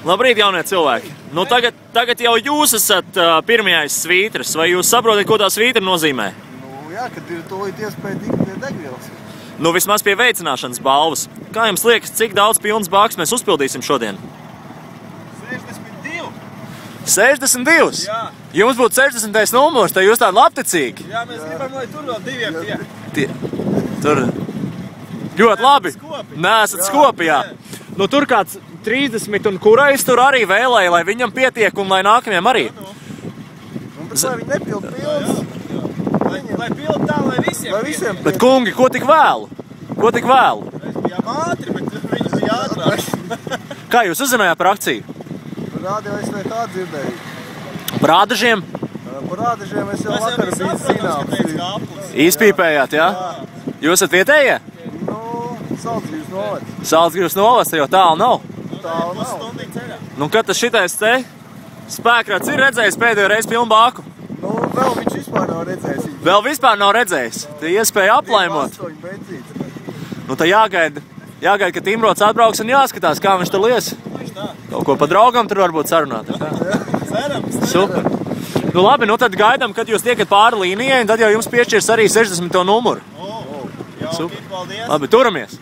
Labrīt, jaunie cilvēki! Nu, tagad jau jūs esat pirmajais svītras. Vai jūs saprotat, ko tā svītra nozīmē? Nu, jā, kad ir tūlīt iespēja tikt pie degvielas. Nu, vismaz pie veicināšanas balvas. Kā jums liekas, cik daudz pilnas bākas mēs uzpildīsim šodien? 62! 62? Jā. Jums būtu 60. numurs, tad jūs tādi labticīgi. Jā, mēs gribam, lai tur vēl diviem tiek. Tur ļoti labi. Skopi. Neesat skopi, jā. Nu, tur kāds 30 un kurais tur arī vēlēja, lai viņam pietiek un lai nākamajam arī. Un bet lai viņi nepild pilnas. Lai pild tā, lai visiem visiem Bet, kungi, ko tik vēlu? Ko tik vēlu? Mēs bijām ātri, bet viņi bija ātrāk. Kā jūs uzzinājāt par akciju? Par rādio es vai tā dzirdēju. Par ādažiem? Par rādažiem es jau vakar biju zināms. Izpīpējāt, jā? Jūs esat vietējie? Nu, Saldzgrības novads. Saldzgrības novads, jau tālu nav. Tālu nav. Stundīgi ceļā. Nu, kad tas šitais te spēkrats ir redzējis pēdējo reizi pilnu bāku? Nu, vēl viņš vispār nav redzējis. Vēl vispār nav redzējis. Te iespēja aplaimot. Nu, tad jāgaida, ka Timrots atbrauks un jāskatās, kā viņš tur lies. Kaut ko pa draugam tur varbūt sarunāt. Cerams. Super. Nu, labi, nu tad gaidām, kad jūs tiekat pāri līnijai, un tad jau jums piešķirs arī 60. numuru. Jauki, paldies. Labi, turamies!